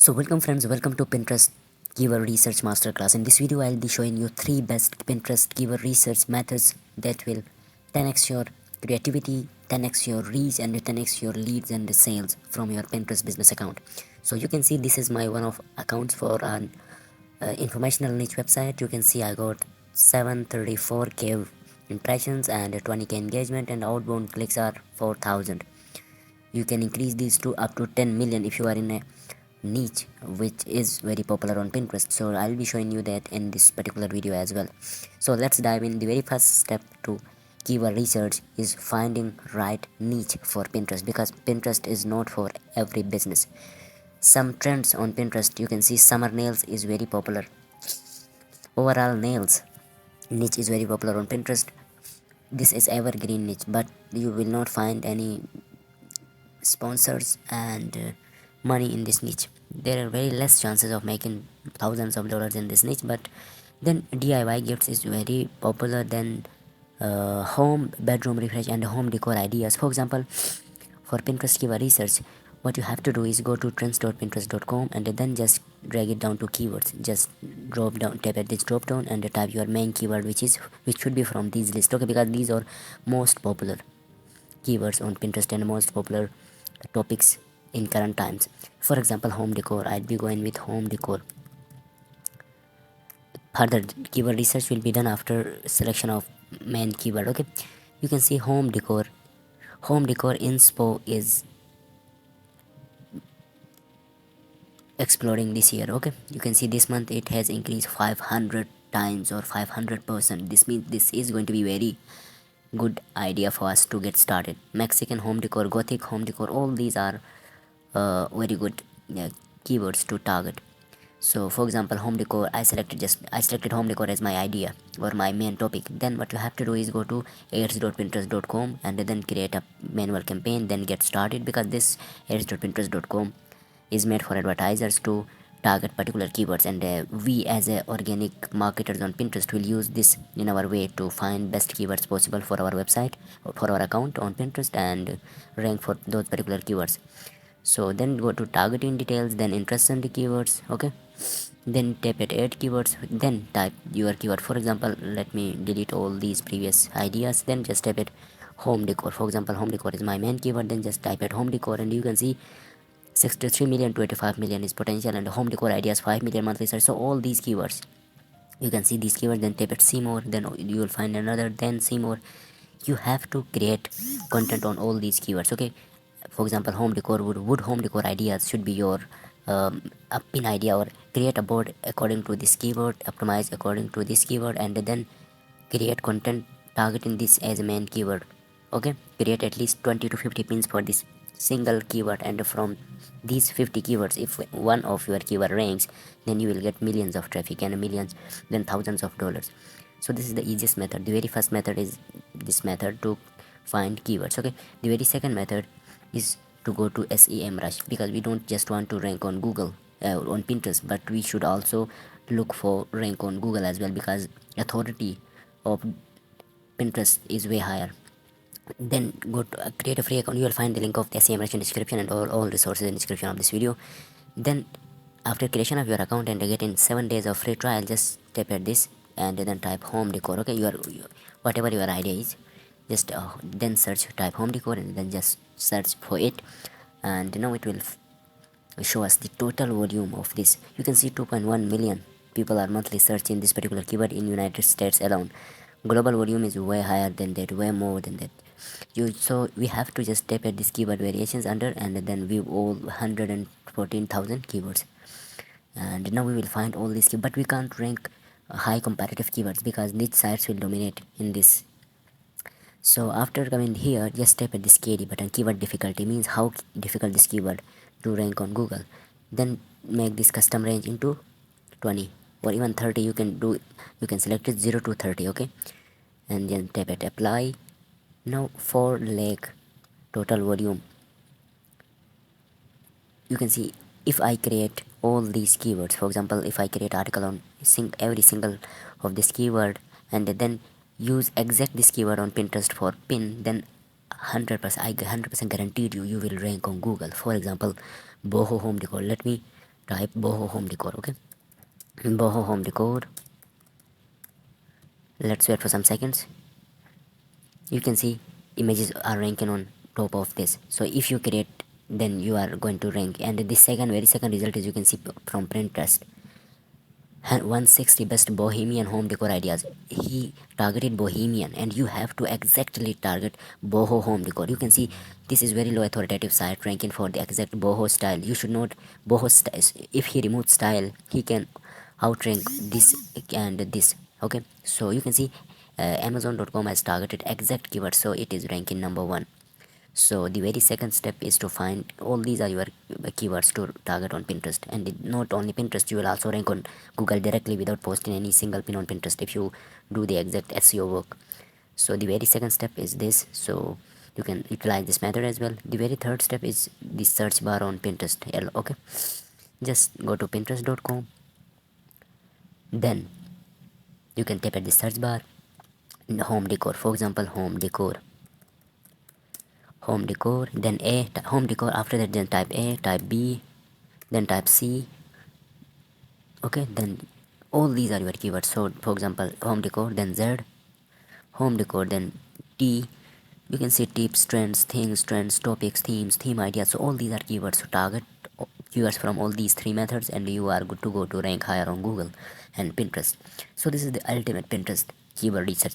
So welcome friends, welcome to Pinterest Keyword Research Masterclass. In this video, I'll be showing you 3 best Pinterest keyword research methods that will 10x your creativity, 10x your reach and 10x your leads and sales from your Pinterest business account. So you can see this is my one of accounts for an informational niche website. You can see I got 734k impressions and 20k engagement and outbound clicks are 4000. You can increase these to up to 10 million if you are in a niche which is very popular on Pinterest. So I'll be showing you that in this particular video as well. So let's dive in. The very first step to keyword research is finding right niche for Pinterest, because Pinterest is not for every business. Some trends on Pinterest, you can see summer nails is very popular. Overall nails niche is very popular on Pinterest. This is evergreen niche, but you will not find any sponsors and money in this niche. There are very less chances of making thousands of dollars in this niche. But then DIY gifts is very popular. Then home bedroom refresh and home decor ideas. For example, for Pinterest keyword research, what you have to do is go to trends.pinterest.com and then just drag it down to keywords. Just drop down, tap at this drop down and type your main keyword, which should be from these lists. Okay, because these are most popular keywords on Pinterest and most popular topics in current times. For example, home decor, I'd be going with home decor. Further keyword research will be done after selection of main keyword. Okay, you can see home decor inspo is exploding this year. Okay, you can see this month it has increased 500 times or 500%. This means this is going to be very good idea for us to get started. Mexican home decor, gothic home decor, all these are very good keywords to target. So for example, home decor, I selected home decor as my idea or my main topic. Then what you have to do is go to ads.pinterest.com and then create a manual campaign, then get started, because this ads.pinterest.com is made for advertisers to target particular keywords, and we as a organic marketers on Pinterest will use this in our way to find best keywords possible for our website or for our account on Pinterest and rank for those particular keywords. So then go to targeting details, then interest in the keywords. Okay, then tap at add keywords, then type your keyword. For example, let me delete all these previous ideas, then just type at home decor. For example, home decor is my main keyword, then just type at home decor and you can see 63 million to 85 million is potential, and home decor ideas 5 million monthly search. So all these keywords, you can see these keywords, then tap at see more, then you will find another, then see more. You have to create content on all these keywords. Okay, for example, home decor, wood home decor ideas should be your pin idea, or create a board according to this keyword, optimize according to this keyword, and then create content targeting this as a main keyword. Okay, create at least 20 to 50 pins for this single keyword, and from these 50 keywords, if one of your keyword ranks, then you will get millions of traffic and millions, then thousands of dollars. So this is the easiest method. The very first method is this method to find keywords. Okay, the very second method is to go to SEMrush, because we don't just want to rank on Google on Pinterest, but we should also look for rank on Google as well, because authority of Pinterest is way higher. Then go to create a free account. You will find the link of the SEMrush in description and all resources in description of this video. Then after creation of your account and getting 7 days of free trial, just tap at this and then type home decor. Okay, whatever your idea is, just then search, type home decor and then just search for it, and now it will show us the total volume of this. You can see 2.1 million people are monthly searching this particular keyword in United States alone. Global volume is way higher than that, way more than that. So we have to just tap at this keyword variations under and then view all 114,000 keywords, and now we will find all these but we can't rank high comparative keywords because niche sites will dominate in this. So after coming here, just tap at this KD button, keyword difficulty, means how difficult this keyword to rank on Google. Then make this custom range into 20 or even 30. You can select it 0 to 30. Okay, and then tap at apply. Now 4 lakh total volume. You can see if I create all these keywords, for example, if I create article on every single of this keyword and then use exact this keyword on Pinterest for pin, then 100% I 100% guaranteed you will rank on Google. For example, boho home decor, let me type boho home decor. Okay, boho home decor. Let's wait for some seconds. You can see images are ranking on top of this. So if you create, then you are going to rank. And the very second result is, you can see from Pinterest, 160 best bohemian home decor ideas. He targeted bohemian, and you have to exactly target boho home decor. You can see this is very low authoritative site ranking for the exact boho style. You should not boho style. If he removes style, he can outrank this and this. Okay, so you can see amazon.com has targeted exact keywords, so it is ranking number one. So the very second step is to find all these are your keywords to target on Pinterest. And not only Pinterest, you will also rank on Google directly without posting any single pin on Pinterest if you do the exact SEO work. So the very second step is this. So you can utilize this method as well. The very third step is the search bar on Pinterest. Okay, just go to pinterest.com, then you can tap at the search bar in the home decor. For example, home decor, then home decor. After that, then type A, type B, then type C. Okay, then all these are your keywords. So for example, home decor, then Z, home decor, then T. You can see tips, trends, things, trends, topics, themes, theme ideas. So all these are keywords. So target keywords from all these three methods, and you are good to go to rank higher on Google and Pinterest. So this is the ultimate Pinterest keyword research